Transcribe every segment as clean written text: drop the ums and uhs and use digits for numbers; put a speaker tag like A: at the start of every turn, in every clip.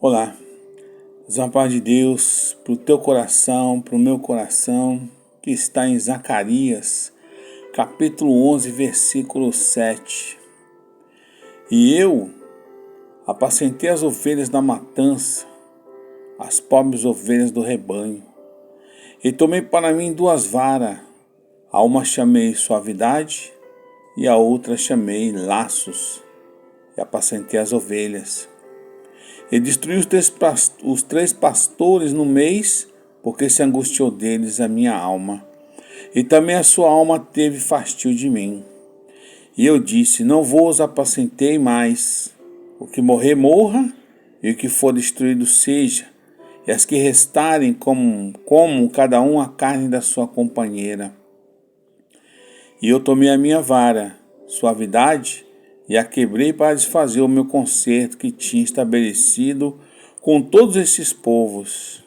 A: Olá, a paz de Deus para o teu coração, para o meu coração, que está em Zacarias, capítulo 11, versículo 7. E eu apacentei as ovelhas da matança, as pobres ovelhas do rebanho, e tomei para mim 2 varas, a uma chamei suavidade, e a outra chamei laços, e apacentei as ovelhas. E destruiu os três pastores no mês, porque se angustiou deles a minha alma. E também a sua alma teve fastio de mim. E eu disse: não vos apacentei mais. O que morrer, morra, e o que for destruído seja. E as que restarem, como cada um a carne da sua companheira. E eu tomei a minha vara, suavidade, e a quebrei para desfazer o meu concerto que tinha estabelecido com todos esses povos.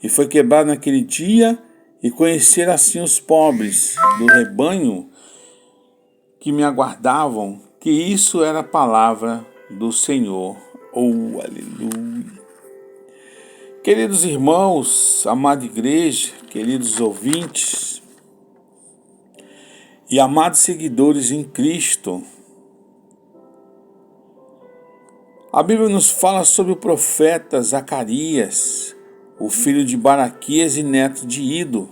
A: E foi quebrado naquele dia, e conhecer assim os pobres do rebanho que me aguardavam, que isso era a palavra do Senhor. Oh, aleluia! Queridos irmãos, amada igreja, queridos ouvintes e amados seguidores em Cristo, a Bíblia nos fala sobre o profeta Zacarias, o filho de Baraquias e neto de Ido,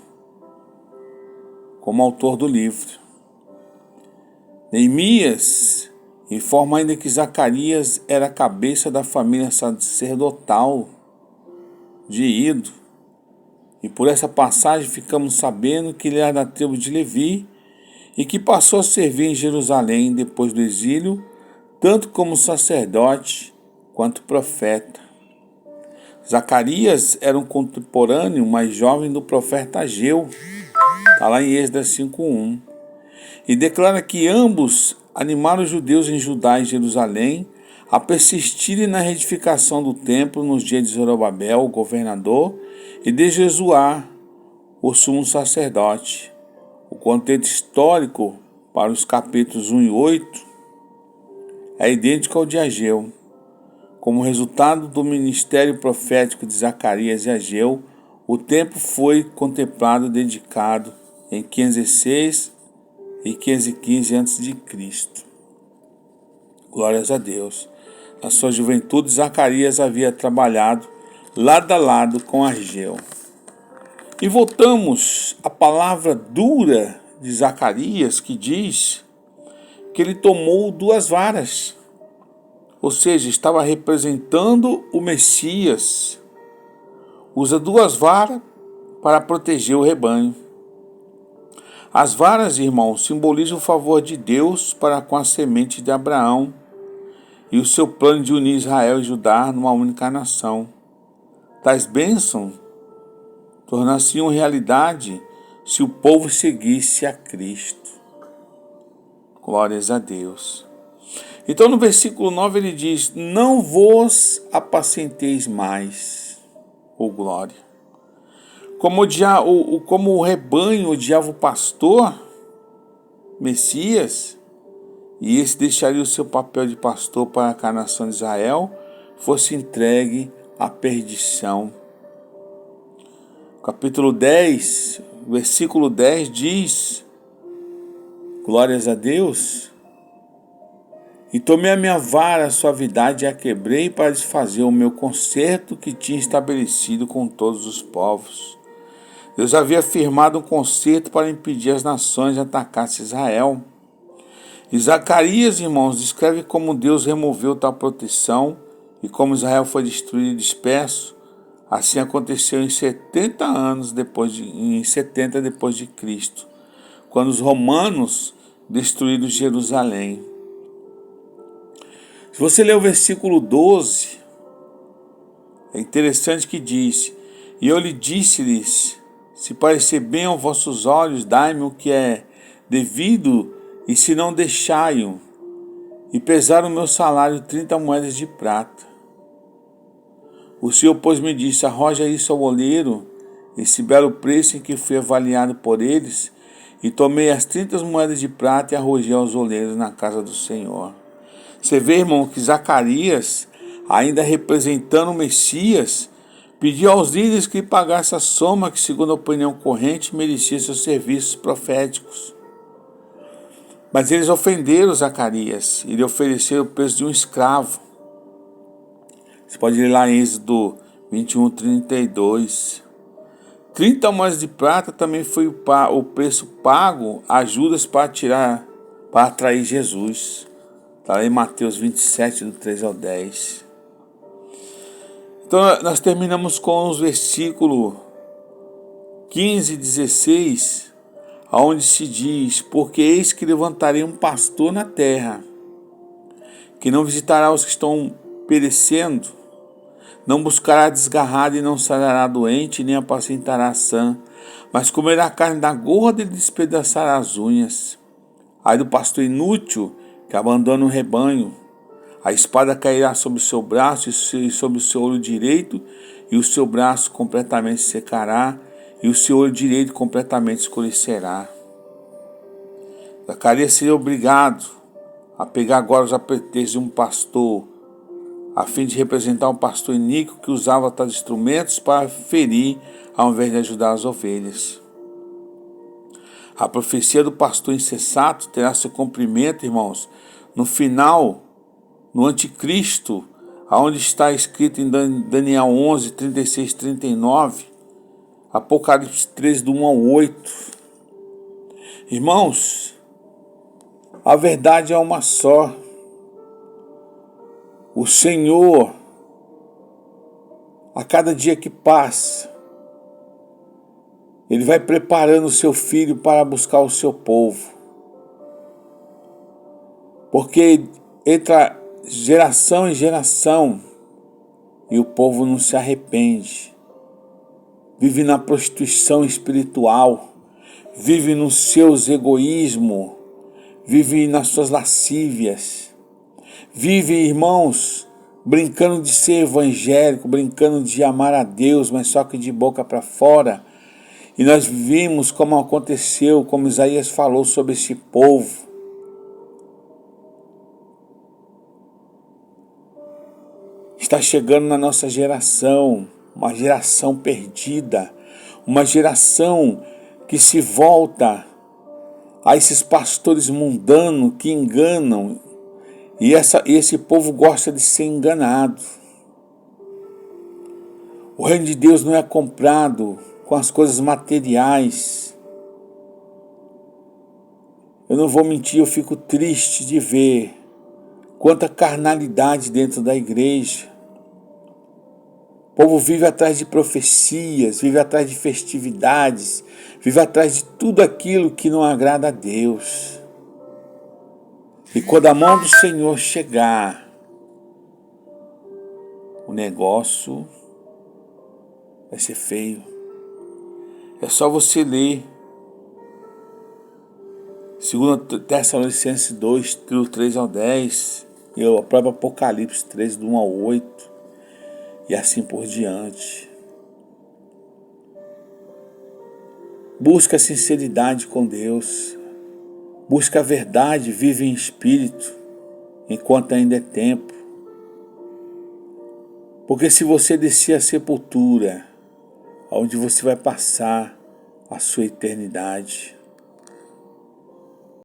A: como autor do livro. Neemias informa ainda que Zacarias era a cabeça da família sacerdotal de Ido, e por essa passagem ficamos sabendo que ele era da tribo de Levi e que passou a servir em Jerusalém depois do exílio, tanto como sacerdote quanto profeta. Zacarias era um contemporâneo mais jovem do profeta Ageu, está lá em Êxodo 5:1, e declara que ambos animaram os judeus em Judá e Jerusalém a persistirem na reedificação do templo nos dias de Zorobabel, o governador, e de Jesuá, o sumo sacerdote. O contexto histórico para os capítulos 1 e 8 é idêntico ao de Ageu. Como resultado do ministério profético de Zacarias e Ageu, o templo foi contemplado e dedicado em 506 e 515 a.C. Glórias a Deus. Na sua juventude, Zacarias havia trabalhado lado a lado com Ageu. E voltamos à palavra dura de Zacarias, que diz que ele tomou 2 varas. Ou seja, estava representando o Messias. Usa 2 varas para proteger o rebanho. As varas, irmãos, simbolizam o favor de Deus para com a semente de Abraão e o seu plano de unir Israel e Judá numa única nação. Tais bênçãos tornar-se-iam realidade se o povo seguisse a Cristo. Glórias a Deus. Então no versículo 9 ele diz: não vos apacenteis mais, ô glória. Como o rebanho odiava o pastor, Messias, e esse deixaria o seu papel de pastor para que a nação de Israel fosse entregue à perdição. Capítulo 10, versículo 10 diz: glórias a Deus. E tomei a minha vara, a suavidade, e a quebrei para desfazer o meu concerto que tinha estabelecido com todos os povos. Deus havia firmado um concerto para impedir as nações de atacassem Israel. E Zacarias, irmãos, descreve como Deus removeu tal proteção e como Israel foi destruído e disperso. Assim aconteceu em 70 depois de Cristo, quando os romanos destruíram Jerusalém. Se você ler o versículo 12, é interessante que diz: e eu lhe disse-lhes, se parecer bem aos vossos olhos, dai-me o que é devido, e se não, deixai-o. E pesaram o meu salário 30 moedas de prata. O Senhor, pois, me disse: arroja isso ao oleiro, esse belo preço em que fui avaliado por eles, e tomei as 30 moedas de prata e arrojei aos oleiros na casa do Senhor. Você vê, irmão, que Zacarias ainda representando o Messias, pediu aos líderes que pagassem a soma que, segundo a opinião corrente, merecia seus serviços proféticos. Mas eles ofenderam Zacarias e lhe ofereceram o preço de um escravo. Você pode ler lá em Êxodo 21:32. 30 moedas de prata também foi o preço pago a Judas para atrair Jesus. Está lá em Mateus 27, do 3 ao 10. Então nós terminamos com os versículos 15 e 16, onde se diz: porque eis que levantarei um pastor na terra, que não visitará os que estão perecendo, não buscará desgarrado e não sarará doente, nem apacentará sã, mas comerá a carne da gorda e despedaçará as unhas. Ai do pastor inútil que abandona o rebanho. A espada cairá sobre o seu braço e sobre o seu olho direito, e o seu braço completamente secará, e o seu olho direito completamente escurecerá. Zacarias seria obrigado a pegar agora os apetrechos de um pastor, a fim de representar um pastor iníquo que usava tais instrumentos para ferir, ao invés de ajudar as ovelhas. A profecia do pastor insensato terá seu cumprimento, irmãos, no final, no anticristo, aonde está escrito em Daniel 11, 36, 39, Apocalipse 13, do 1 ao 8. Irmãos, a verdade é uma só. O Senhor, a cada dia que passa, Ele vai preparando o seu filho para buscar o seu povo. Porque entra geração em geração e o povo não se arrepende. Vive na prostituição espiritual, vive nos seus egoísmos, vive nas suas lascívias. Vive, irmãos, brincando de ser evangélico, brincando de amar a Deus, mas só que de boca para fora. E nós vimos como aconteceu, como Isaías falou sobre esse povo. Está chegando na nossa geração, uma geração perdida, uma geração que se volta a esses pastores mundanos que enganam. E esse povo gosta de ser enganado. O reino de Deus não é comprado com as coisas materiais. Eu não vou mentir, eu fico triste de ver quanta carnalidade dentro da igreja. O povo vive atrás de profecias, vive atrás de festividades, vive atrás de tudo aquilo que não agrada a Deus. E quando a mão do Senhor chegar, o negócio vai ser feio. É só você ler 2 Tessalonicenses 2, do 3 ao 10, e o próprio Apocalipse 13, do 1 ao 8, e assim por diante. Busca a sinceridade com Deus. Busca a verdade, vive em espírito, enquanto ainda é tempo. Porque se você descer a sepultura, onde você vai passar a sua eternidade,